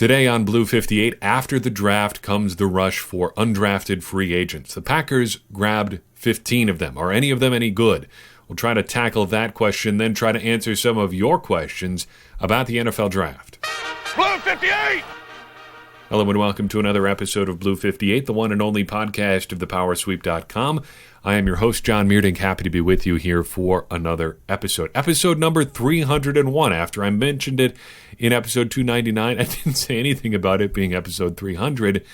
Today on Blue 58, after the draft comes the rush for undrafted free agents. The Packers grabbed 15 of them. Are any of them any good? We'll try to tackle that question, then try to answer some of your questions about the NFL Draft. Blue 58! Hello and welcome to another episode of Blue 58, the one and only podcast of thepowersweep.com. I am your host, John Meerdink, happy to be with you here for another episode. Episode number 301. After I mentioned it in episode 299, I didn't say anything about it being episode 300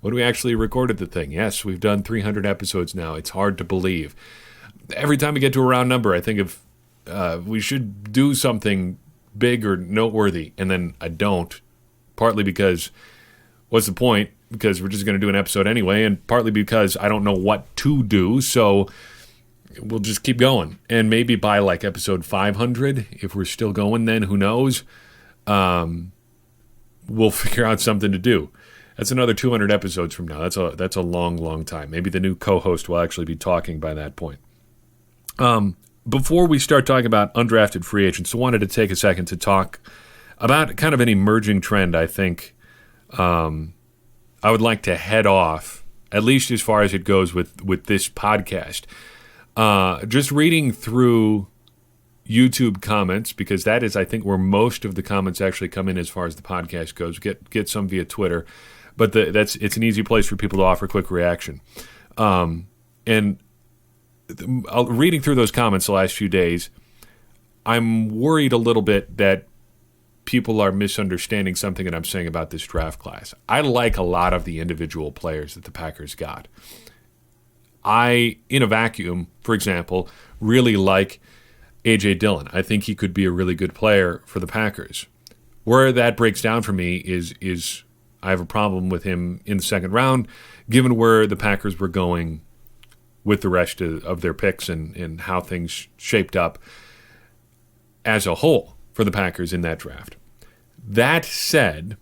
when we actually recorded the thing. Yes, we've done 300 episodes now. It's hard to believe. Every time we get to a round number, I think of we should do something big or noteworthy, and then I don't, partly because what's the point? Because we're just going to do an episode anyway, and partly because I don't know what to do, so we'll just keep going. And maybe by like episode 500, if we're still going then, who knows, we'll figure out something to do. That's another 200 episodes from now. That's a long, long time. Maybe the new co-host will actually be talking by that point. Before we start talking about undrafted free agents, I wanted to take a second to talk about kind of an emerging trend, I think, I would like to head off, at least as far as it goes with this podcast. Just reading through YouTube comments, because that is, I think, where most of the comments actually come in as far as the podcast goes. Get some via Twitter, but it's an easy place for people to offer quick reaction. And reading through those comments the last few days, I'm worried a little bit that people are misunderstanding something that I'm saying about this draft class. I like a lot of the individual players that the Packers got. I, in a vacuum, for example, really like A.J. Dillon. I think he could be a really good player for the Packers. Where that breaks down for me is I have a problem with him in the second round, given where the Packers were going with the rest of their picks and how things shaped up as a whole for the Packers in that draft. That said,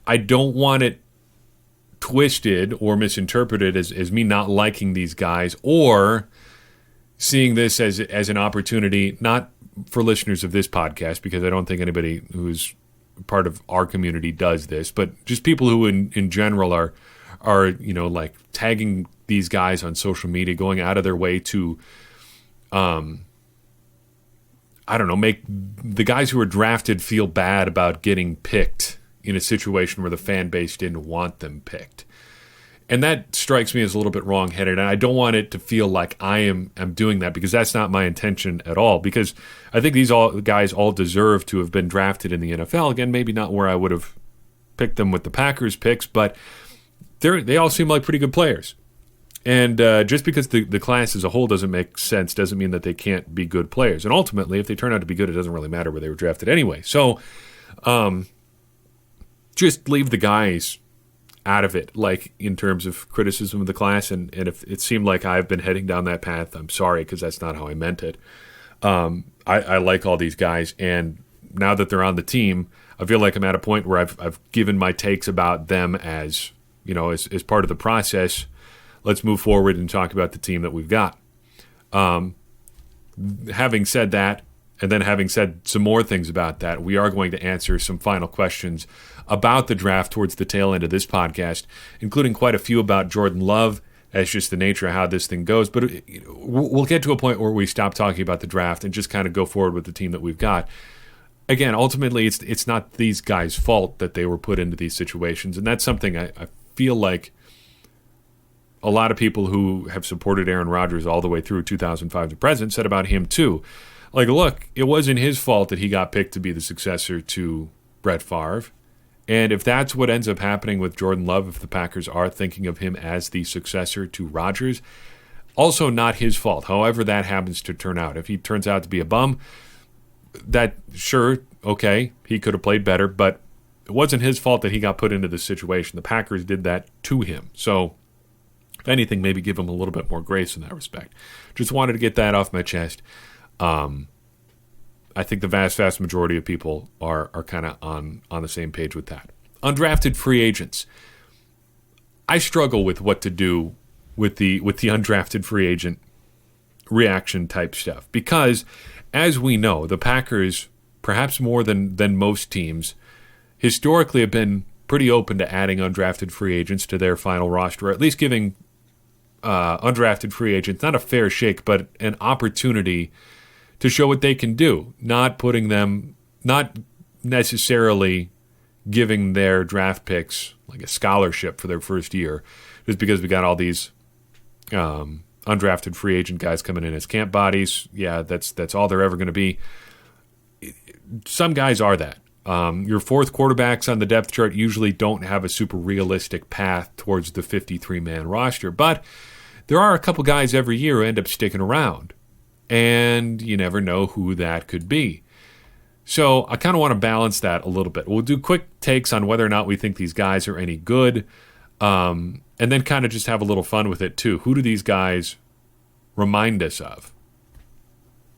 I don't want it twisted or misinterpreted as me not liking these guys or seeing this as an opportunity, not for listeners of this podcast, because I don't think anybody who's part of our community does this, but just people who in general are like tagging these guys on social media, going out of their way to make the guys who are drafted feel bad about getting picked in a situation where the fan base didn't want them picked. And that strikes me as a little bit wrong-headed, and I don't want it to feel like I'm doing that, because that's not my intention at all, because I think these guys all deserve to have been drafted in the NFL. Again, maybe not where I would have picked them with the Packers picks, but they all seem like pretty good players. And just because the class as a whole doesn't make sense doesn't mean that they can't be good players. And ultimately, if they turn out to be good, it doesn't really matter where they were drafted anyway. So just leave the guys out of it, like in terms of criticism of the class. And if it seemed like I've been heading down that path, I'm sorry, because that's not how I meant it. I like all these guys. And now that they're on the team, I feel like I'm at a point where I've given my takes about them as as part of the process. Let's move forward and talk about the team that we've got. Having said that, and then having said some more things about that, we are going to answer some final questions about the draft towards the tail end of this podcast, including quite a few about Jordan Love. That's just the nature of how this thing goes. But we'll get to a point where we stop talking about the draft and just kind of go forward with the team that we've got. Again, ultimately, it's not these guys' fault that they were put into these situations, and that's something I feel like a lot of people who have supported Aaron Rodgers all the way through 2005 to present said about him too. Like, look, it wasn't his fault that he got picked to be the successor to Brett Favre. And if that's what ends up happening with Jordan Love, if the Packers are thinking of him as the successor to Rodgers, also not his fault, however that happens to turn out. If he turns out to be a bum, that, sure, okay, he could have played better, but it wasn't his fault that he got put into this situation. The Packers did that to him. So if anything, maybe give him a little bit more grace in that respect. Just wanted to get that off my chest. I think the vast majority of people are kind of on the same page with that. Undrafted free agents. I struggle with what to do with the undrafted free agent reaction type stuff, because as we know, the Packers, perhaps more than most teams, historically have been pretty open to adding undrafted free agents to their final roster, or at least giving undrafted free agents not a fair shake, but an opportunity to show what they can do, not necessarily giving their draft picks like a scholarship for their first year, just because we got all these undrafted free agent guys coming in as camp bodies. Yeah, that's all they're ever going to be. Some guys are that. Your fourth quarterbacks on the depth chart usually don't have a super realistic path towards the 53-man roster, but there are a couple guys every year who end up sticking around, and you never know who that could be. So I kind of want to balance that a little bit. We'll do quick takes on whether or not we think these guys are any good, and then kind of just have a little fun with it too. Who do these guys remind us of?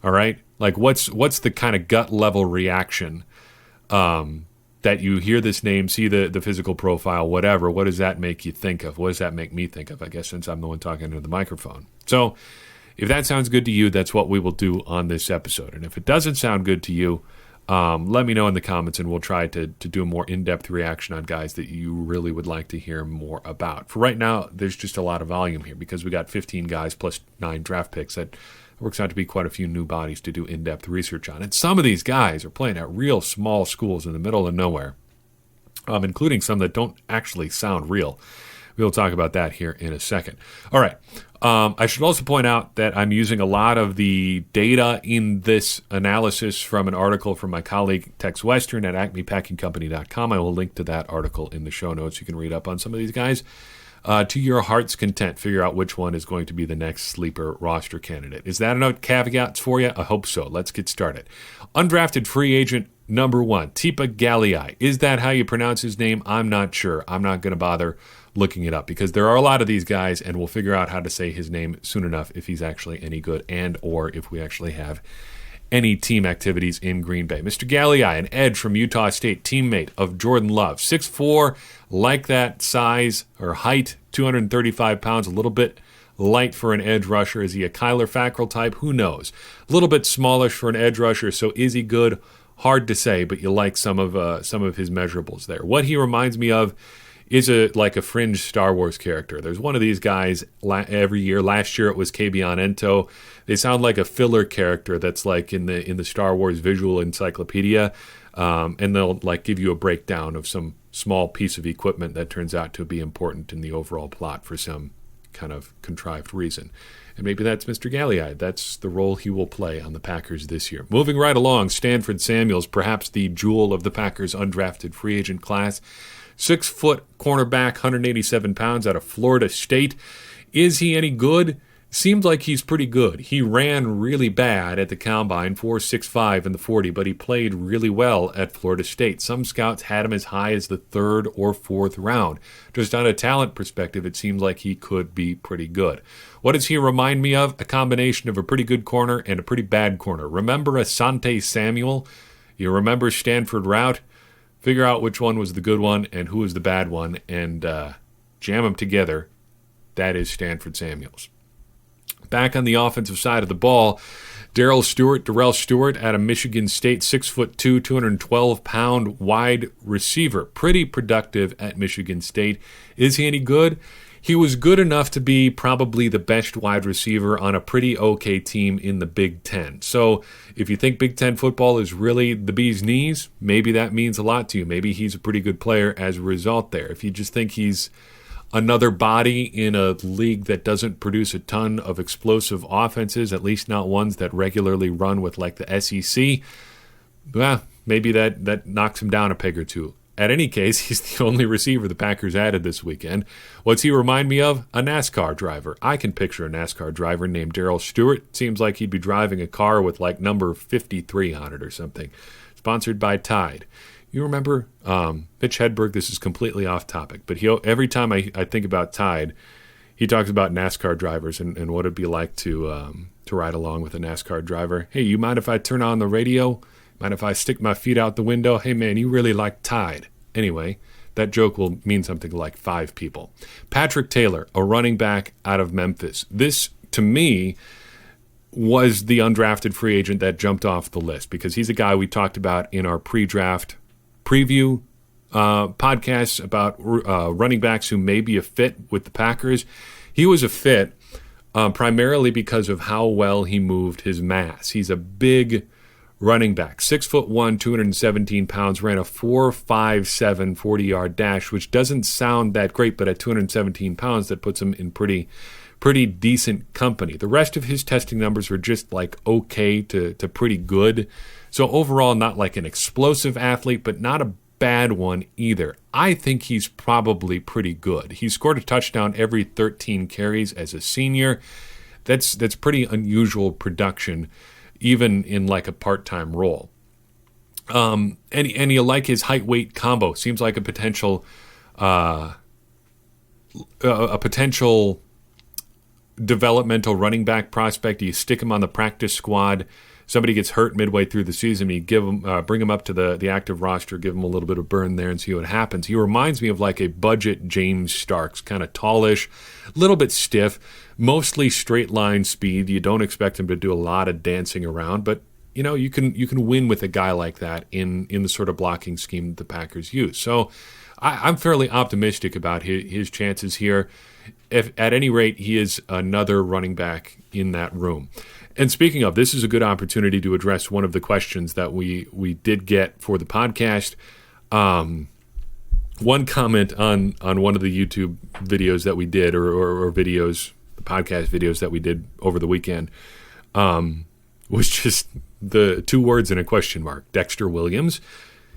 All right? Like what's the kind of gut level reaction that you hear this name, see the physical profile, whatever. What does that make you think of? What does that make me think of, I guess, since I'm the one talking into the microphone? So if that sounds good to you, that's what we will do on this episode. And if it doesn't sound good to you, let me know in the comments, and we'll try to do a more in-depth reaction on guys that you really would like to hear more about. For right now, there's just a lot of volume here because we got 15 guys plus 9 draft picks. That works out to be quite a few new bodies to do in-depth research on. And some of these guys are playing at real small schools in the middle of nowhere, including some that don't actually sound real. We'll talk about that here in a second. All right. I should also point out that I'm using a lot of the data in this analysis from an article from my colleague Tex Western at acmepackingcompany.com. I will link to that article in the show notes. You can read up on some of these guys to your heart's content. Figure out which one is going to be the next sleeper roster candidate. Is that enough caveats for you? I hope so. Let's get started. Undrafted free agent number 1, Tipa Galeai. Is that how you pronounce his name? I'm not sure. I'm not going to bother looking it up because there are a lot of these guys, and we'll figure out how to say his name soon enough if he's actually any good and or if we actually have any team activities in Green Bay. Mr. Galeai, an edge from Utah State, teammate of Jordan Love. 6'4", like that size or height, 235 pounds, a little bit light for an edge rusher. Is he a Kyler Fackrell type? Who knows? A little bit smallish for an edge rusher, so is he good? Hard to say, but you like some of his measurables there. What he reminds me of is like a fringe Star Wars character. There's one of these guys every year. Last year it was Kabion Ento. They sound like a filler character that's like in the Star Wars visual encyclopedia, and they'll like give you a breakdown of some small piece of equipment that turns out to be important in the overall plot for some kind of contrived reason. And maybe that's Mr. Galeai. That's the role he will play on the Packers this year. Moving right along, Stanford Samuels, perhaps the jewel of the Packers' undrafted free agent class. 6-foot cornerback, 187 pounds out of Florida State. Is he any good? Seems like he's pretty good. He ran really bad at the Combine, 4.65 in the 40, but he played really well at Florida State. Some scouts had him as high as the 3rd or 4th round. Just on a talent perspective, it seems like he could be pretty good. What does he remind me of? A combination of a pretty good corner and a pretty bad corner. Remember Asante Samuel? You remember Stanford route? Figure out which one was the good one and who was the bad one, and jam them together. That is Stanford Samuels. Back on the offensive side of the ball, Darrell Stewart out of Michigan State, 6'2", 212-pound wide receiver. Pretty productive at Michigan State. Is he any good? He was good enough to be probably the best wide receiver on a pretty okay team in the Big Ten. So if you think Big Ten football is really the bee's knees, maybe that means a lot to you. Maybe he's a pretty good player as a result there. If you just think he's another body in a league that doesn't produce a ton of explosive offenses, at least not ones that regularly run with like the SEC, well, maybe that knocks him down a peg or two. At any case, he's the only receiver the Packers added this weekend. What's he remind me of? A NASCAR driver. I can picture a NASCAR driver named Darrell Stewart. Seems like he'd be driving a car with like number 53 on it or something. Sponsored by Tide. You remember Mitch Hedberg? This is completely off topic, but every time I think about Tide, he talks about NASCAR drivers and what it'd be like to ride along with a NASCAR driver. Hey, you mind if I turn on the radio? Mind if I stick my feet out the window? Hey, man, you really like Tide. Anyway, that joke will mean something like 5 people. Patrick Taylor, a running back out of Memphis. This, to me, was the undrafted free agent that jumped off the list because he's a guy we talked about in our pre-draft preview podcasts about running backs who may be a fit with the Packers. He was a fit primarily because of how well he moved his mass. He's a big running back, 6'1", 217 pounds, ran a 4.57 40-yard dash, which doesn't sound that great, but at 217 pounds, that puts him in pretty decent company. The rest of his testing numbers are just like okay to pretty good. So overall, not like an explosive athlete, but not a bad one either. I think he's probably pretty good. He scored a touchdown every 13 carries as a senior. That's pretty unusual production, even in like a part-time role. And you like his height-weight combo. Seems like a potential developmental running back prospect. You stick him on the practice squad. Somebody gets hurt midway through the season, you bring him up to the active roster, give him a little bit of burn there and see what happens. He reminds me of like a budget James Starks, kind of tallish, a little bit stiff, mostly straight line speed. You don't expect him to do a lot of dancing around, but you know, you can win with a guy like that in the sort of blocking scheme that the Packers use. So I'm fairly optimistic about his chances here. If at any rate, he is another running back in that room. And speaking of, this is a good opportunity to address one of the questions that we did get for the podcast. One comment on one of the YouTube videos that we did, or videos, the podcast videos that we did over the weekend, was just the two words and a question mark. Dexter Williams.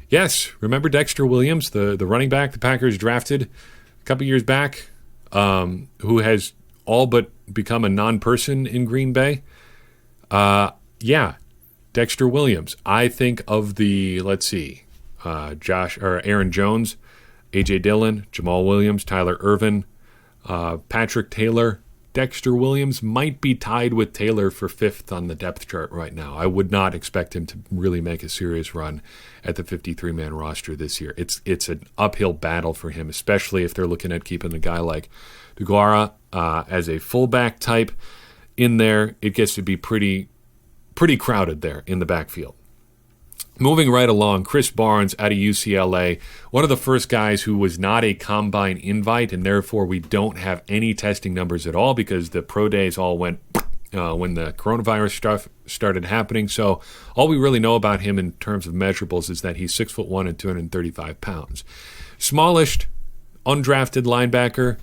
Yes, remember Dexter Williams, the running back the Packers drafted a couple years back, who has all but become a non-person in Green Bay? Yeah, Dexter Williams. I think of the, Aaron Jones, A.J. Dillon, Jamal Williams, Tyler Ervin, Patrick Taylor. Dexter Williams might be tied with Taylor for fifth on the depth chart right now. I would not expect him to really make a serious run at the 53-man roster this year. It's an uphill battle for him, especially if they're looking at keeping a guy like DeGuara as a fullback type in there. It gets to be pretty crowded there in the backfield. Moving right along, Chris Barnes out of UCLA, one of the first guys who was not a combine invite, and therefore we don't have any testing numbers at all because the pro days all went when the coronavirus stuff started happening. So all we really know about him in terms of measurables is that he's 6'1" and 235 pounds. Smallish, undrafted linebacker.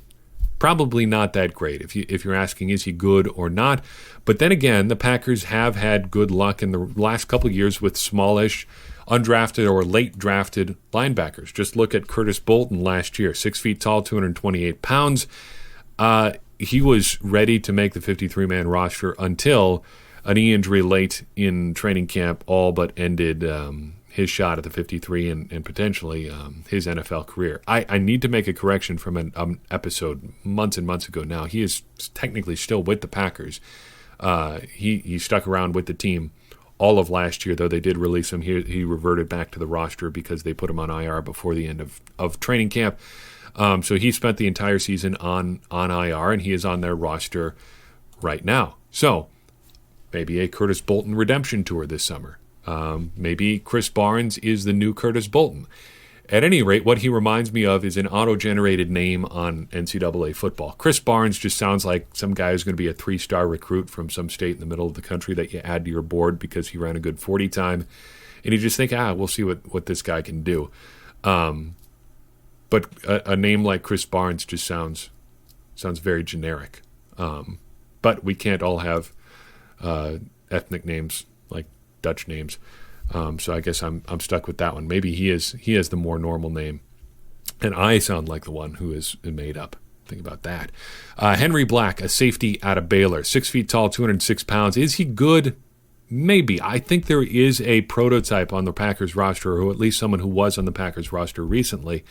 Probably not that great if you're asking, is he good or not? But then again, the Packers have had good luck in the last couple of years with smallish, undrafted or late drafted linebackers. Just look at Curtis Bolton last year, 6 feet tall, 228 pounds. He was ready to make the 53-man roster until a knee injury late in training camp all but ended his shot at the 53 and potentially his NFL career. I need to make a correction from an episode months and months ago now. He is technically still with the Packers. He stuck around with the team all of last year, though they did release him. He reverted back to the roster because they put him on IR before the end of training camp. So he spent the entire season on IR, and he is on their roster right now. So maybe a Curtis Bolton redemption tour this summer. Maybe Chris Barnes is the new Curtis Bolton. At any rate, what he reminds me of is an auto-generated name on NCAA football. Chris Barnes just sounds like some guy who's going to be a 3-star recruit from some state in the middle of the country that you add to your board because he ran a good 40 time. And you just think, we'll see what this guy can do. But a name like Chris Barnes just sounds very generic. But we can't all have ethnic names like Dutch names. So I guess I'm stuck with that one. Maybe he has the more normal name, and I sound like the one who is made up. Think about that. Henry Black, a safety out of Baylor, 6 feet tall, 206 pounds. Is he good? Maybe. I think there is a prototype on the Packers roster, or at least someone who was on the Packers roster recently,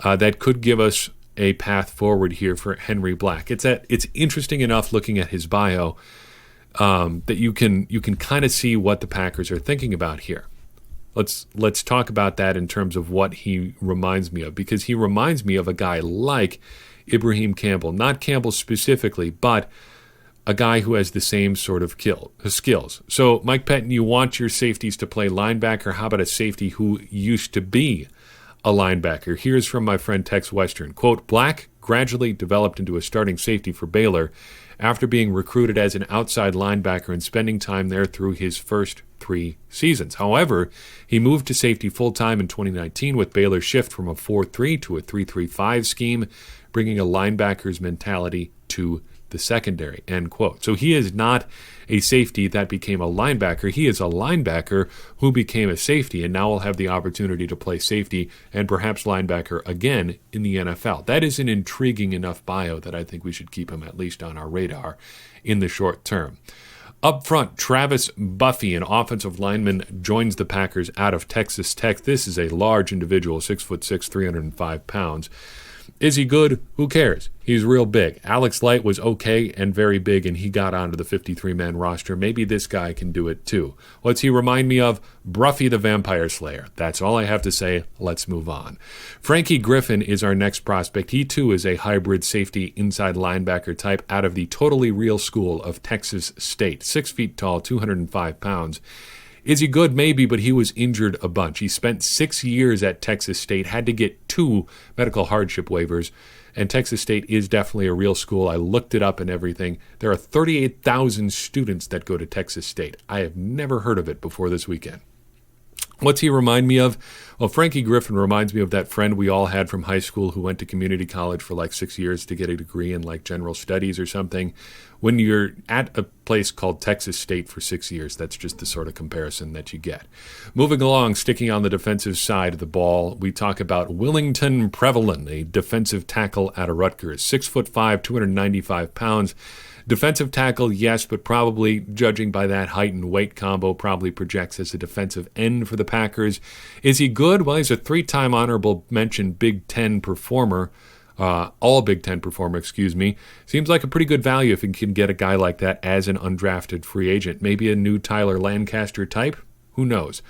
that could give us a path forward here for Henry Black. It's interesting enough looking at his bio that you can kind of see what the Packers are thinking about here. Let's talk about that in terms of what he reminds me of, because he reminds me of a guy like Ibrahim Campbell, not Campbell specifically, but a guy who has the same sort of skills. So, Mike Pettin, you want your safeties to play linebacker. How about a safety who used to be a linebacker. Here's from my friend Tex Western. Quote, Black gradually developed into a starting safety for Baylor after being recruited as an outside linebacker and spending time there through his first 3 seasons. However, he moved to safety full-time in 2019 with Baylor's shift from a 4-3 to a 3-3-5 scheme, bringing a linebacker's mentality to the secondary, end quote. So he is not a safety that became a linebacker. He is a linebacker who became a safety and now will have the opportunity to play safety and perhaps linebacker again in the NFL. That is an intriguing enough bio that I think we should keep him at least on our radar in the short term. Up front, Travis Buffy, an offensive lineman, joins the Packers out of Texas Tech. This is a large individual, 6'6", 305 pounds. Is he good? Who cares? He's real big. Alex Light was okay and very big, and he got onto the 53-man roster. Maybe this guy can do it too. What's he remind me of? Bruffy the Vampire Slayer. That's all I have to say. Let's move on. Frankie Griffin is our next prospect. He too is a hybrid safety inside linebacker type out of the totally real school of Texas State. 6 feet tall, 205 pounds. Is he good? Maybe, but he was injured a bunch. He spent 6 years at Texas State, had to get 2 medical hardship waivers, and Texas State is definitely a real school. I looked it up and everything. There are 38,000 students that go to Texas State. I have never heard of it before this weekend. What's he remind me of? Well, Frankie Griffin reminds me of that friend we all had from high school who went to community college for like 6 years to get a degree in like general studies or something. When you're at a place called Texas State for 6 years, that's just the sort of comparison that you get. Moving along, sticking on the defensive side of the ball, we talk about Willington Prevalin, a defensive tackle out of Rutgers, 6'5", 295 pounds. Defensive tackle, yes, but probably, judging by that height and weight combo, probably projects as a defensive end for the Packers. Is he good? Well, he's a 3-time honorable mention Big Ten performer. All Big Ten performer, excuse me. Seems like a pretty good value if you can get a guy like that as an undrafted free agent. Maybe a new Tyler Lancaster type? Who knows?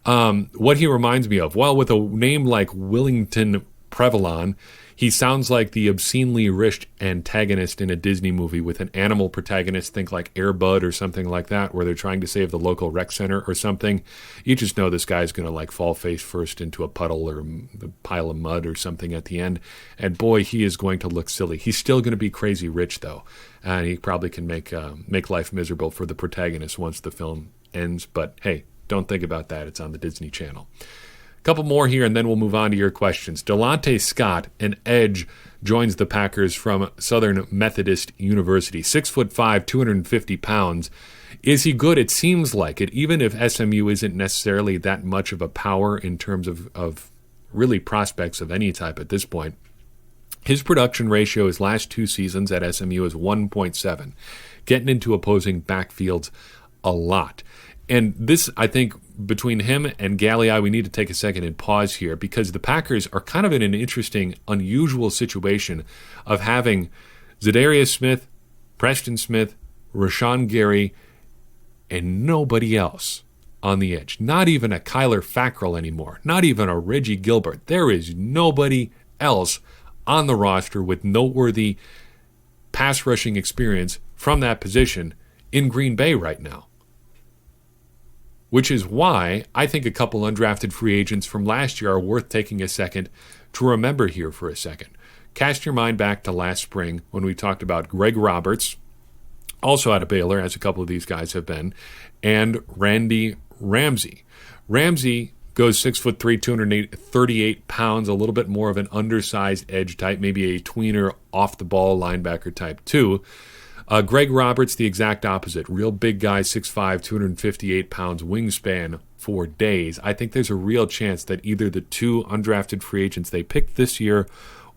What he reminds me of? Well, with a name like Willington Prevalon, he sounds like the obscenely rich antagonist in a Disney movie with an animal protagonist. Think like Air Bud or something like that, where they're trying to save the local rec center or something. You just know this guy's going to like fall face first into a puddle or a pile of mud or something at the end. And boy, he is going to look silly. He's still going to be crazy rich though, and he probably can make life miserable for the protagonist once the film ends. But hey, don't think about that. It's on the Disney Channel. Couple more here, and then we'll move on to your questions. Delonte Scott, an edge, joins the Packers from Southern Methodist University. 6'5", 250 pounds. Is he good? It seems like it, even if SMU isn't necessarily that much of a power in terms of really prospects of any type at this point. His production ratio his last 2 seasons at SMU is 1.7, getting into opposing backfields a lot. And this, I think, between him and Galliai, we need to take a second and pause here because the Packers are kind of in an interesting, unusual situation of having Zadarius Smith, Preston Smith, Rashawn Gary, and nobody else on the edge. Not even a Kyler Fackrell anymore. Not even a Reggie Gilbert. There is nobody else on the roster with noteworthy pass rushing experience from that position in Green Bay right now. Which is why I think a couple undrafted free agents from last year are worth taking a second to remember here for a second. Cast your mind back to last spring when we talked about Greg Roberts, also out of Baylor, as a couple of these guys have been, and Randy Ramsey. Ramsey goes 6'3", 238 pounds, a little bit more of an undersized edge type, maybe a tweener off-the-ball linebacker type too. Greg Roberts, the exact opposite. Real big guy, 6'5", 258 pounds, wingspan for days. I think there's a real chance that either the 2 undrafted free agents they picked this year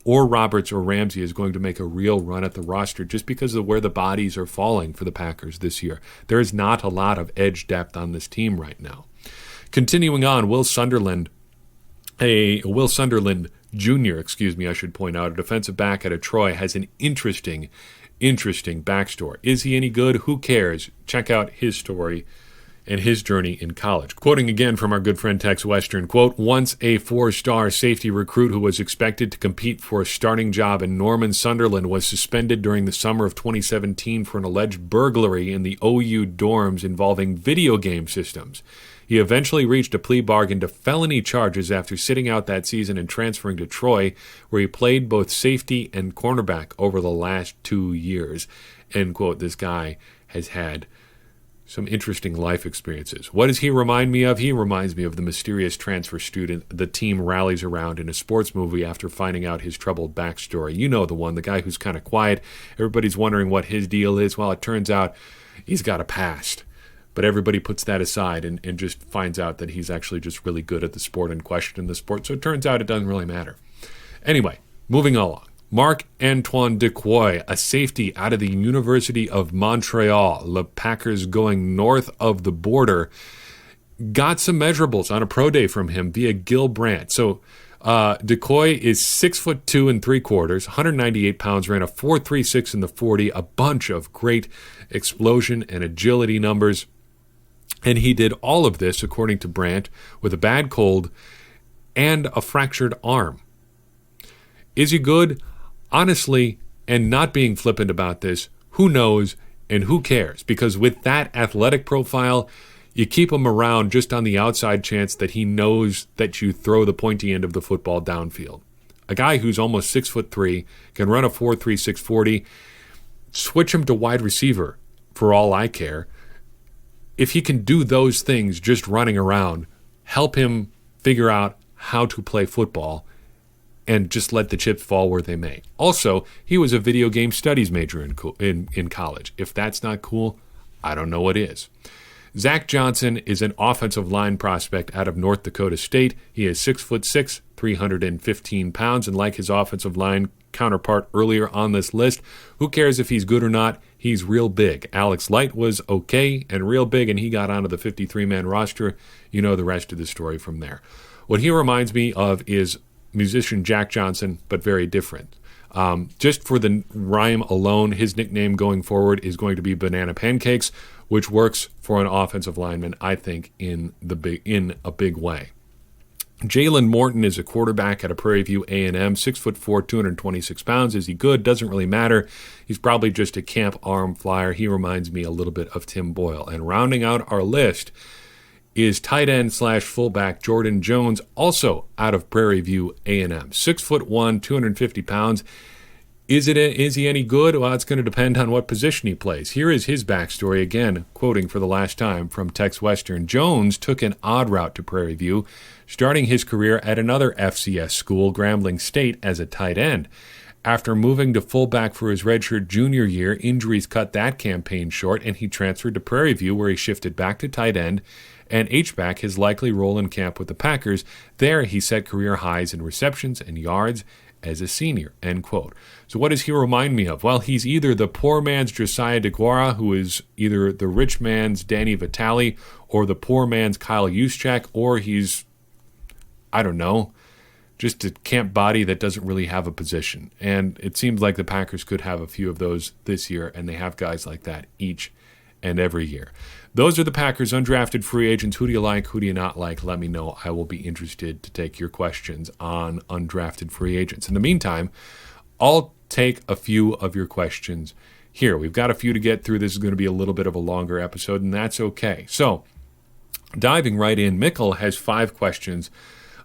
or Roberts or Ramsey is going to make a real run at the roster just because of where the bodies are falling for the Packers this year. There is not a lot of edge depth on this team right now. Continuing on, Will Sunderland Jr., I should point out, a defensive back out of Troy, has an interesting backstory. Is he any good? Who cares? Check out his story and his journey in college. Quoting again from our good friend Tex Western, quote, once a 4-star safety recruit who was expected to compete for a starting job in Norman, Sunderland, was suspended during the summer of 2017 for an alleged burglary in the OU dorms involving video game systems. He eventually reached a plea bargain to felony charges after sitting out that season and transferring to Troy, where he played both safety and cornerback over the last 2 years. End quote. This guy has had some interesting life experiences. What does he remind me of? He reminds me of the mysterious transfer student the team rallies around in a sports movie after finding out his troubled backstory. You know the one, the guy who's kind of quiet. Everybody's wondering what his deal is. Well, it turns out he's got a past. But everybody puts that aside and just finds out that he's actually just really good at the sport and question the sport. So it turns out it doesn't really matter. Anyway, moving along. Marc-Antoine Decoy, a safety out of the University of Montreal, the Packers going north of the border, got some measurables on a pro day from him via Gil Brandt. So Decoy is 6'2" 3/4, 198 pounds, ran a 4.36 in the 40, a bunch of great explosion and agility numbers. And he did all of this, according to Brandt, with a bad cold and a fractured arm. Is he good? Honestly, and not being flippant about this, who knows and who cares? Because with that athletic profile, you keep him around just on the outside chance that he knows that you throw the pointy end of the football downfield. A guy who's almost 6'3", can run a 4.36 40, switch him to wide receiver for all I care. If he can do those things just running around, help him figure out how to play football and just let the chips fall where they may. Also, he was a video game studies major in college. If that's not cool, I don't know what is. Zach Johnson is an offensive line prospect out of North Dakota State. He is 6'6", 315 pounds, and like his offensive line counterpart earlier on this list, who cares if he's good or not? He's real big. Alex Light was okay and real big, and he got onto the 53-man roster. You know the rest of the story from there. What he reminds me of is musician Jack Johnson, but very different. Just for the rhyme alone, his nickname going forward is going to be Banana Pancakes, which works for an offensive lineman, I think, in a big way. Jalen Morton is a quarterback at a Prairie View A&M, 6'4", 226 pounds. Is he good? Doesn't really matter. He's probably just a camp arm flyer. He reminds me a little bit of Tim Boyle. And rounding out our list is tight end / fullback Jordan Jones, also out of Prairie View A&M. 6'1", 250 pounds. Is he any good? Well, it's going to depend on what position he plays. Here is his backstory, again, quoting for the last time from Tex Western. Jones took an odd route to Prairie View, starting his career at another FCS school, Grambling State, as a tight end. After moving to fullback for his redshirt junior year, injuries cut that campaign short, and he transferred to Prairie View, where he shifted back to tight end and H-back, his likely role in camp with the Packers. There, he set career highs in receptions and yards as a senior, end quote. So what does he remind me of? Well, he's either the poor man's Josiah DeGuara, who is either the rich man's Danny Vitale, or the poor man's Kyle Juszczyk, or he's, I don't know, just a camp body that doesn't really have a position. And it seems like the Packers could have a few of those this year, and they have guys like that each and every year. Those are the Packers' undrafted free agents. Who do you like? Who do you not like? Let me know. I will be interested to take your questions on undrafted free agents. In the meantime, I'll take a few of your questions here. We've got a few to get through. This is going to be a little bit of a longer episode, and that's okay. So, diving right in, Mikkel has 5 questions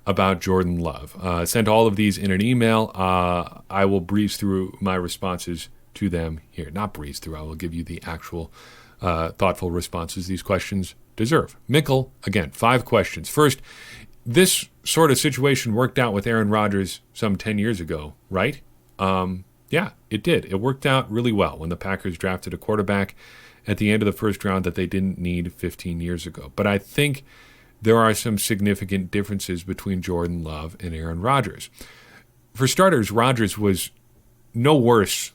about Jordan Love. Sent all of these in an email. I will breeze through my responses to them here. Not breeze through. I will give you the actual thoughtful responses these questions deserve. Mikkel, again, 5 questions. First, this sort of situation worked out with Aaron Rodgers some 10 years ago, right? Yeah, it did. It worked out really well when the Packers drafted a quarterback at the end of the first round that they didn't need 15 years ago. But I think there are some significant differences between Jordan Love and Aaron Rodgers. For starters, Rodgers was no worse,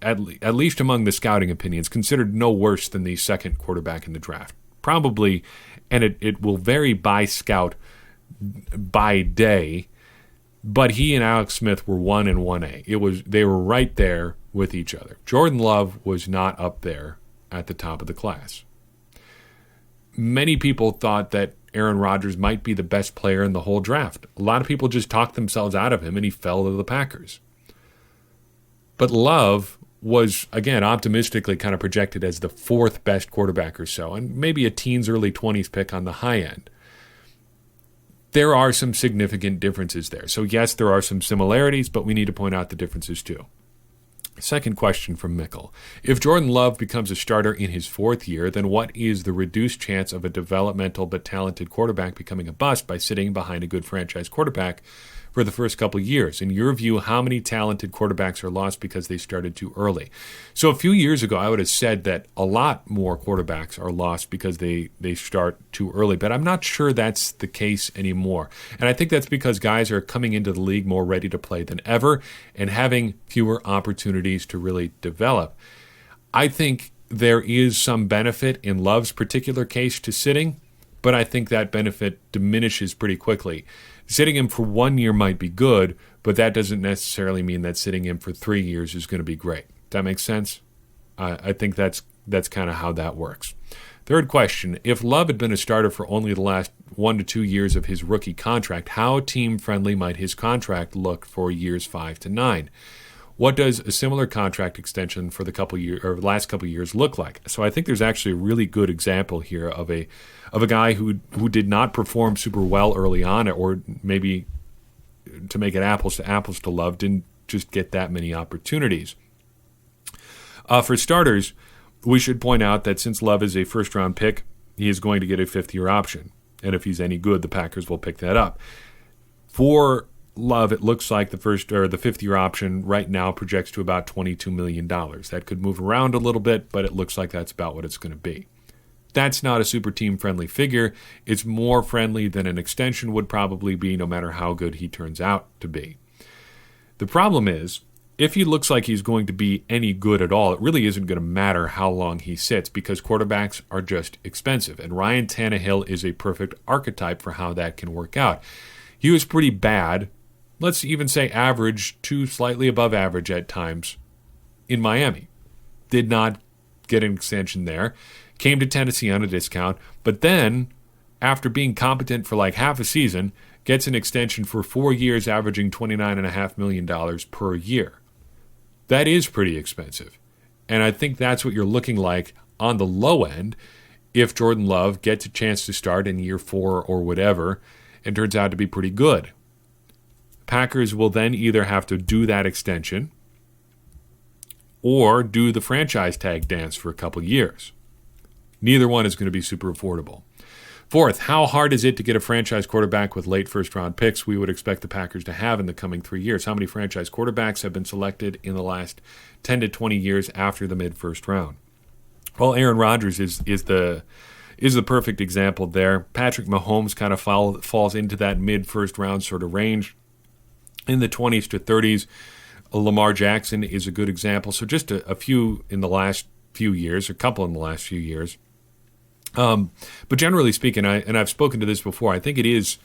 at least among the scouting opinions, considered no worse than the second quarterback in the draft. Probably, and it will vary by scout by day, but he and Alex Smith were 1 and 1A. They were right there with each other. Jordan Love was not up there at the top of the class. Many people thought that Aaron Rodgers might be the best player in the whole draft. A lot of people just talked themselves out of him, and he fell to the Packers. But Love was, again, optimistically kind of projected as the fourth best quarterback or so, and maybe a teens, early 20s pick on the high end. There are some significant differences there. So yes, there are some similarities, but we need to point out the differences too. Second question from Mickle. If Jordan Love becomes a starter in his fourth year, then what is the reduced chance of a developmental but talented quarterback becoming a bust by sitting behind a good franchise quarterback for the first couple of years? In your view, how many talented quarterbacks are lost because they started too early? So a few years ago, I would have said that a lot more quarterbacks are lost because they start too early, but I'm not sure that's the case anymore. And I think that's because guys are coming into the league more ready to play than ever and having fewer opportunities to really develop. I think there is some benefit in Love's particular case to sitting, but I think that benefit diminishes pretty quickly. Sitting him for 1 year might be good, but that doesn't necessarily mean that sitting him for 3 years is going to be great. Does that make sense? I think that's kind of how that works. Third question, if Love had been a starter for only the last 1 to 2 years of his rookie contract, how team-friendly might his contract look for years 5 to 9? What does a similar contract extension for the last couple years look like? So I think there's actually a really good example here of a guy who did not perform super well early on, or maybe to make it apples to Love, didn't just get that many opportunities. For starters, we should point out that since Love is a first-round pick, he is going to get a fifth-year option, and if he's any good, the Packers will pick that up. For Love, it looks like the fifth-year option right now projects to about $22 million. That could move around a little bit, but it looks like that's about what it's going to be. That's not a super team-friendly figure. It's more friendly than an extension would probably be, no matter how good he turns out to be. The problem is, if he looks like he's going to be any good at all, it really isn't going to matter how long he sits because quarterbacks are just expensive, and Ryan Tannehill is a perfect archetype for how that can work out. He was pretty bad, let's even say average to slightly above average at times in Miami. Did not get an extension there. Came to Tennessee on a discount, but then, after being competent for like half a season, gets an extension for 4 years averaging $29.5 million per year. That is pretty expensive. And I think that's what you're looking like on the low end if Jordan Love gets a chance to start in year 4 or whatever and turns out to be pretty good. Packers will then either have to do that extension or do the franchise tag dance for a couple years. Neither one is going to be super affordable. Fourth, how hard is it to get a franchise quarterback with late first-round picks we would expect the Packers to have in the coming 3 years? How many franchise quarterbacks have been selected in the last 10 to 20 years after the mid-first round? Well, Aaron Rodgers is the perfect example there. Patrick Mahomes kind of falls into that mid-first round sort of range. In the 20s to 30s, Lamar Jackson is a good example. So just a few in the last few years, a couple in the last few years. But generally speaking, and I've spoken to this before, I think it is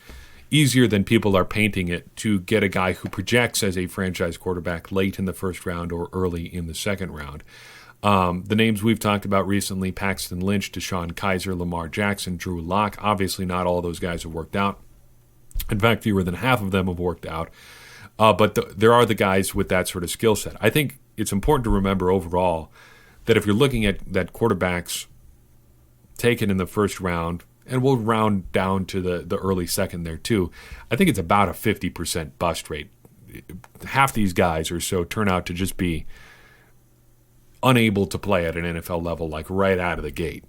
easier than people are painting it to get a guy who projects as a franchise quarterback late in the first round or early in the second round. The names we've talked about recently, Paxton Lynch, Deshaun Kaiser, Lamar Jackson, Drew Lock, obviously not all of those guys have worked out. In fact, fewer than half of them have worked out. But there are the guys with that sort of skill set. I think it's important to remember overall that if you're looking at that quarterbacks taken in the first round, and we'll round down to the early second there too, I think it's about a 50% bust rate. Half these guys or so turn out to just be unable to play at an NFL level, like right out of the gate.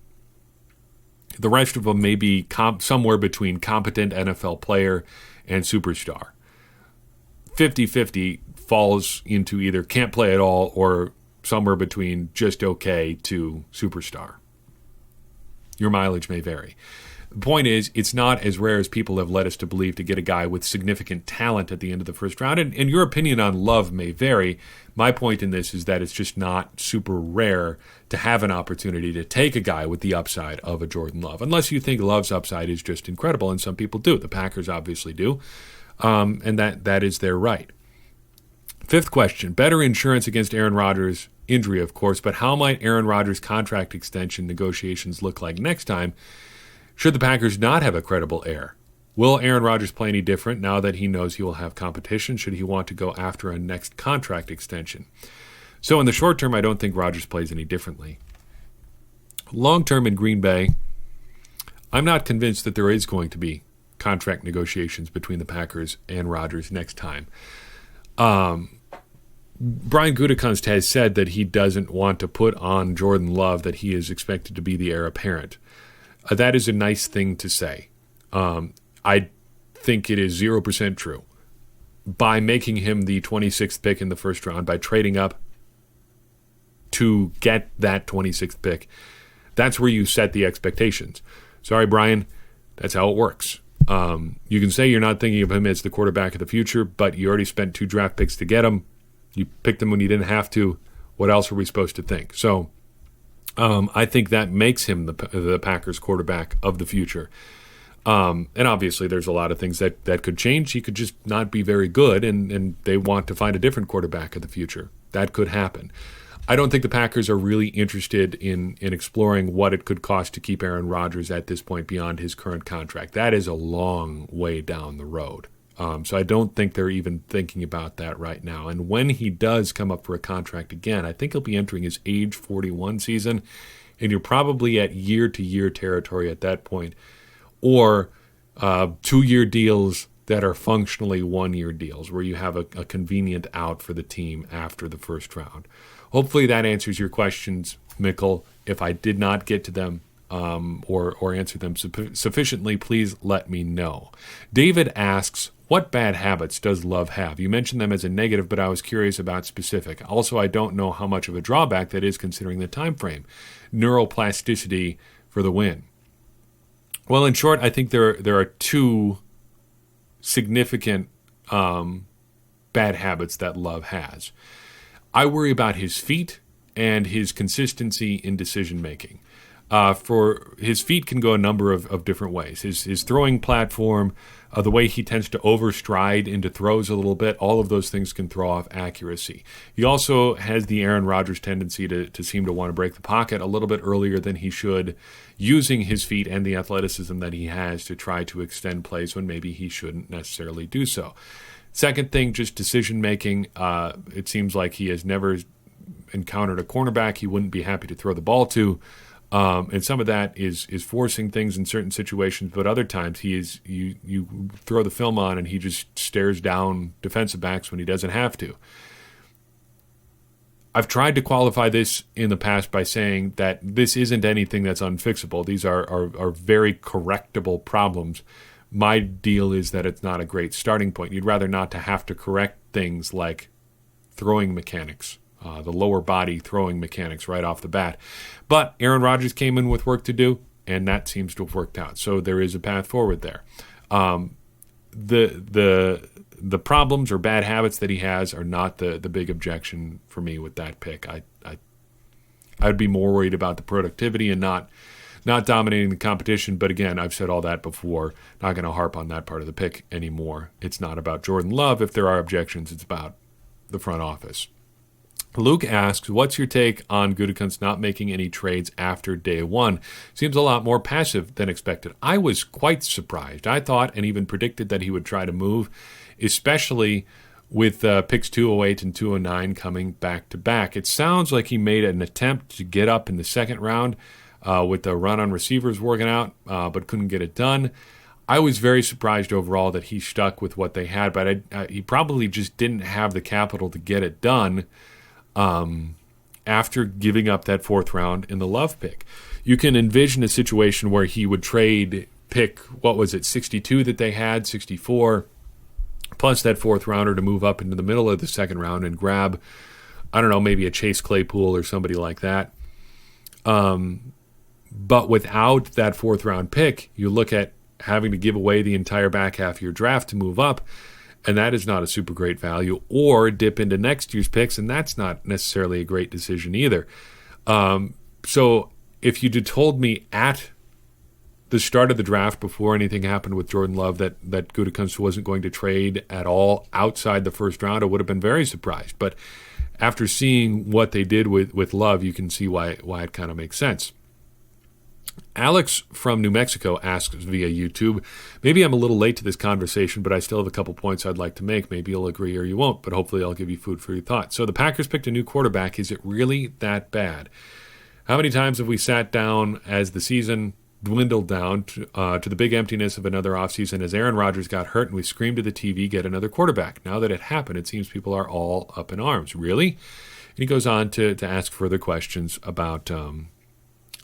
The rest of them may be somewhere between competent NFL player and superstar. 50-50 falls into either can't play at all or somewhere between just okay to superstar. Your mileage may vary. The point is, it's not as rare as people have led us to believe to get a guy with significant talent at the end of the first round. And your opinion on Love may vary. My point in this is that it's just not super rare to have an opportunity to take a guy with the upside of a Jordan Love, unless you think Love's upside is just incredible, and some people do. The Packers obviously do, and that is their right. Fifth question, better insurance against Aaron Rodgers' injury, of course, but how might Aaron Rodgers' contract extension negotiations look like next time should the Packers not have a credible heir? Will Aaron Rodgers play any different now that he knows he will have competition? Should he want to go after a next contract extension? So in the short term, I don't think Rodgers plays any differently. Long term in Green Bay, I'm not convinced that there is going to be contract negotiations between the Packers and Rodgers next time. Brian Gutekunst has said that he doesn't want to put on Jordan Love that he is expected to be the heir apparent. That is a nice thing to say. I think it is 0% true. By making him the 26th pick in the first round, by trading up to get that 26th pick, that's where you set the expectations. Sorry, Brian, that's how it works. You can say you're not thinking of him as the quarterback of the future, but you already spent 2 draft picks to get him. You picked him when you didn't have to. What else are we supposed to think? So I think that makes him the Packers quarterback of the future. And obviously there's a lot of things that could change. He could just not be very good, and they want to find a different quarterback of the future. That could happen. I don't think the Packers are really interested in exploring what it could cost to keep Aaron Rodgers at this point beyond his current contract. That is a long way down the road. So I don't think they're even thinking about that right now. And when he does come up for a contract again, I think he'll be entering his age 41 season, and you're probably at year-to-year territory at that point, or 2-year deals that are functionally 1-year deals where you have a convenient out for the team after the first round. Hopefully that answers your questions, Mikkel. If I did not get to them or answer them sufficiently, please let me know. David asks, what bad habits does Love have? You mentioned them as a negative, but I was curious about specific. Also, I don't know how much of a drawback that is considering the time frame. Neuroplasticity for the win. Well, in short, I think there are 2 significant bad habits that Love has. I worry about his feet and his consistency in decision-making. For his feet can go a number of different ways. His throwing platform, the way he tends to overstride into throws a little bit, all of those things can throw off accuracy. He also has the Aaron Rodgers tendency to seem to want to break the pocket a little bit earlier than he should, using his feet and the athleticism that he has to try to extend plays when maybe he shouldn't necessarily do so. Second thing, just decision-making. It seems like he has never encountered a cornerback he wouldn't be happy to throw the ball to. And some of that is forcing things in certain situations, but other times you throw the film on and he just stares down defensive backs when he doesn't have to. I've tried to qualify this in the past by saying that this isn't anything that's unfixable. These are very correctable problems. My deal is that it's not a great starting point. You'd rather not to have to correct things like throwing mechanics. The lower body throwing mechanics right off the bat. But Aaron Rodgers came in with work to do, and that seems to have worked out. So there is a path forward there. The problems or bad habits that he has are not the big objection for me with that pick. I'd be more worried about the productivity and not dominating the competition. But again, I've said all that before. Not going to harp on that part of the pick anymore. It's not about Jordan Love. If there are objections, it's about the front office. Luke asks, what's your take on Gutekunst not making any trades after day one? Seems a lot more passive than expected. I was quite surprised. I thought and even predicted that he would try to move, especially with picks 208 and 209 coming back to back. It sounds like he made an attempt to get up in the second round with the run on receivers working out, but couldn't get it done. I was very surprised overall that he stuck with what they had, but he probably just didn't have the capital to get it done. After giving up that 4th round in the Love pick. You can envision a situation where he would trade pick, 62 that they had, 64, plus that 4th rounder to move up into the middle of the second round and grab, maybe a Chase Claypool or somebody like that. But without that 4th round pick, you look at having to give away the entire back half of your draft to move up, and that is not a super great value, or dip into next year's picks, and that's not necessarily a great decision either. So if you'd told me at the start of the draft, before anything happened with Jordan Love, that Gutekunst wasn't going to trade at all outside the first round, I would have been very surprised. But after seeing what they did with Love, you can see why it kind of makes sense. Alex from New Mexico asks via YouTube, maybe I'm a little late to this conversation, but I still have a couple points I'd like to make. Maybe you'll agree or you won't, but hopefully I'll give you food for your thought. So the Packers picked a new quarterback. Is it really that bad? How many times have we sat down as the season dwindled down to the big emptiness of another offseason as Aaron Rodgers got hurt and we screamed to the TV, get another quarterback. Now that it happened, it seems people are all up in arms. Really? And he goes on to ask further questions about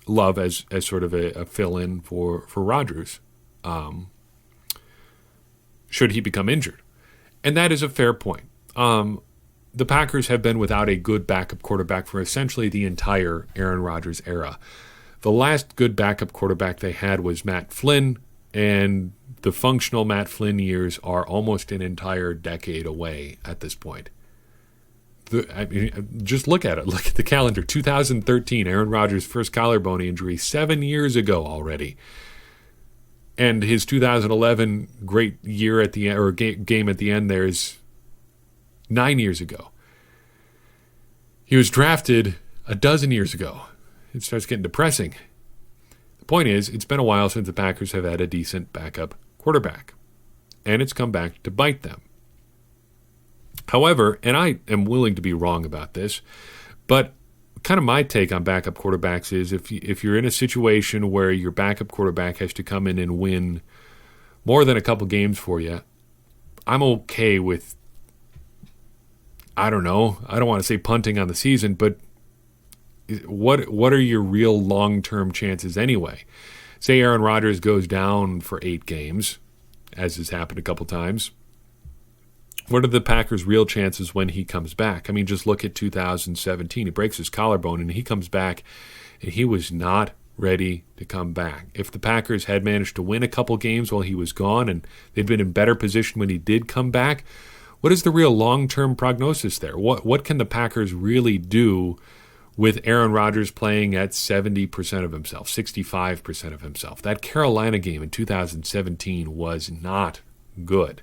Love as sort of a fill-in for Rodgers should he become injured. And that is a fair point. The Packers have been without a good backup quarterback for essentially the entire Aaron Rodgers era. The last good backup quarterback they had was Matt Flynn, and the functional Matt Flynn years are almost an entire decade away at this point. Just look at it. Look at the calendar. 2013, Aaron Rodgers' first collarbone injury, 7 years ago already. And his 2011 great year at the end, or game at the end there is 9 years ago. He was drafted a dozen years ago. It starts getting depressing. The point is, it's been a while since the Packers have had a decent backup quarterback. And it's come back to bite them. However, and I am willing to be wrong about this, but kind of my take on backup quarterbacks is if you're in a situation where your backup quarterback has to come in and win more than a couple games for you, I'm okay with, I don't want to say punting on the season, but what are your real long-term chances anyway? Say Aaron Rodgers goes down for 8 games, as has happened a couple times. What are the Packers' real chances when he comes back? I mean, just look at 2017. He breaks his collarbone, and he comes back, and he was not ready to come back. If the Packers had managed to win a couple games while he was gone, and they'd been in better position when he did come back, what is the real long-term prognosis there? What can the Packers really do with Aaron Rodgers playing at 70% of himself, 65% of himself? That Carolina game in 2017 was not good.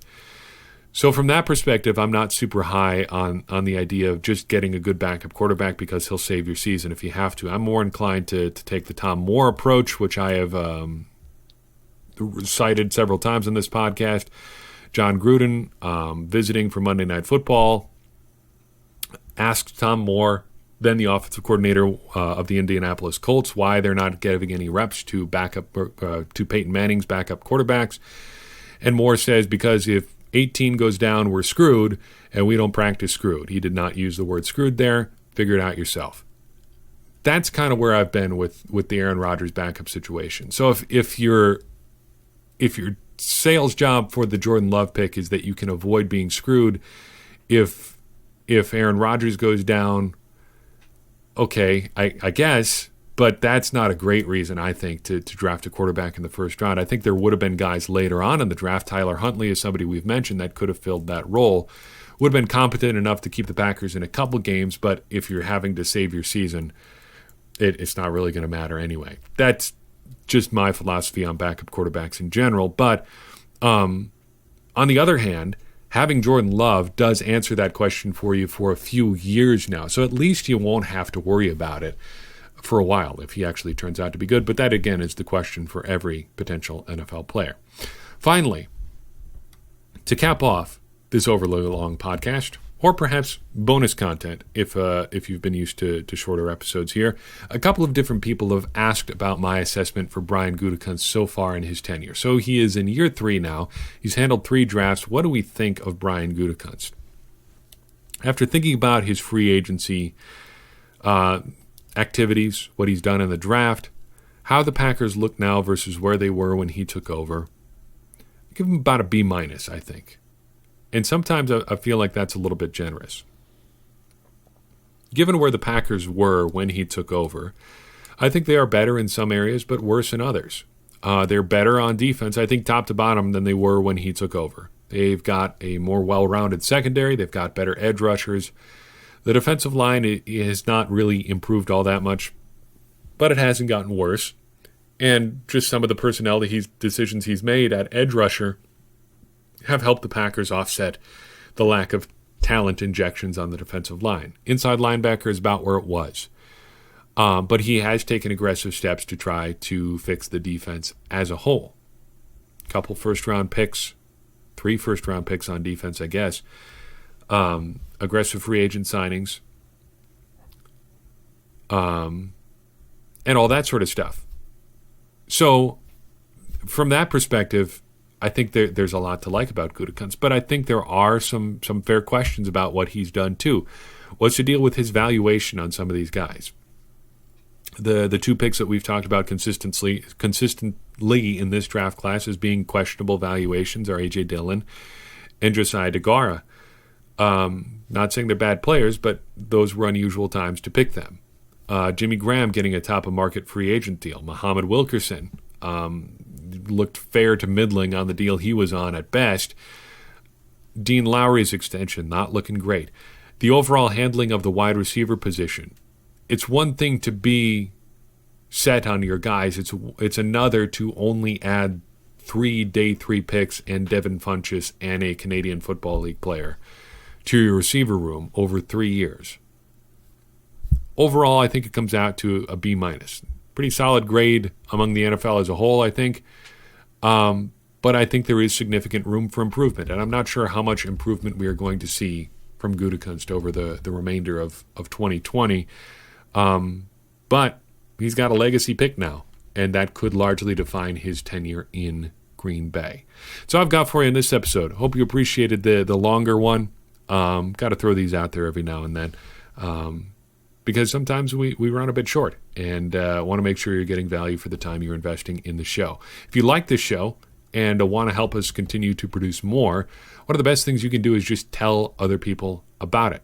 So from that perspective, I'm not super high on the idea of just getting a good backup quarterback because he'll save your season if you have to. I'm more inclined to take the Tom Moore approach, which I have cited several times on this podcast. John Gruden, visiting for Monday Night Football, asked Tom Moore, then the offensive coordinator of the Indianapolis Colts, why they're not giving any reps to Peyton Manning's backup quarterbacks. And Moore says, because if 18 goes down, we're screwed, and we don't practice screwed. He did not use the word screwed there. Figure it out yourself. That's kind of where I've been with the Aaron Rodgers backup situation. So if your sales job for the Jordan Love pick is that you can avoid being screwed, if Aaron Rodgers goes down, okay, I guess, but that's not a great reason, I think, to draft a quarterback in the first round. I think there would have been guys later on in the draft. Tyler Huntley is somebody we've mentioned that could have filled that role. Would have been competent enough to keep the Packers in a couple games, but if you're having to save your season, it's not really going to matter anyway. That's just my philosophy on backup quarterbacks in general. But on the other hand, having Jordan Love does answer that question for you for a few years now. So at least you won't have to worry about it for a while if he actually turns out to be good. But that, again, is the question for every potential NFL player. Finally, to cap off this overly long podcast, or perhaps bonus content if you've been used to shorter episodes here, a couple of different people have asked about my assessment for Brian Gutekunst so far in his tenure. So he is in year 3 now. He's handled 3 drafts. What do we think of Brian Gutekunst? After thinking about his free agency activities, what he's done in the draft, how the Packers look now versus where they were when he took over, I give him about a B-, I think. And sometimes I feel like that's a little bit generous. Given where the Packers were when he took over, I think they are better in some areas, but worse in others. They're better on defense, I think, top to bottom than they were when he took over. They've got a more well-rounded secondary. They've got better edge rushers. The defensive line has not really improved all that much, but it hasn't gotten worse. And just some of the personnel decisions he's made at edge rusher have helped the Packers offset the lack of talent injections on the defensive line. Inside linebacker is about where it was. But he has taken aggressive steps to try to fix the defense as a whole. Couple first-round picks, 3 first-round picks on defense, I guess. Aggressive free agent signings. And all that sort of stuff. So, from that perspective, I think there's a lot to like about Gutekunst, but I think there are some fair questions about what he's done too. What's the deal with his valuation on some of these guys? The 2 picks that we've talked about consistently in this draft class as being questionable valuations are A.J. Dillon and Josiah DeGuara. Not saying they're bad players, but those were unusual times to pick them. Jimmy Graham getting a top-of-market free agent deal. Muhammad Wilkerson looked fair to middling on the deal he was on at best. Dean Lowry's extension, not looking great. The overall handling of the wide receiver position. It's one thing to be set on your guys. It's another to only add 3 day 3 picks and Devin Funchess and a Canadian Football League player to your receiver room over 3 years. Overall, I think it comes out to a B-. Pretty solid grade among the NFL as a whole, I think. But I think there is significant room for improvement, and I'm not sure how much improvement we are going to see from Gutekunst over the remainder of 2020. But he's got a legacy pick now, and that could largely define his tenure in Green Bay. So I've got for you in this episode. Hope you appreciated the longer one. Got to throw these out there every now and then. Because sometimes we run a bit short and want to make sure you're getting value for the time you're investing in the show. If you like this show and want to help us continue to produce more, one of the best things you can do is just tell other people about it.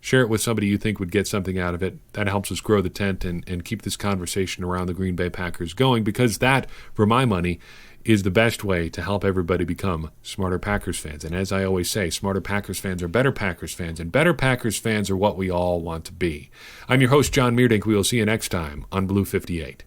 Share it with somebody you think would get something out of it. That helps us grow the tent and keep this conversation around the Green Bay Packers going, because that, for my money, is the best way to help everybody become smarter Packers fans. And as I always say, smarter Packers fans are better Packers fans, and better Packers fans are what we all want to be. I'm your host, John Meerdink. We will see you next time on Blue 58.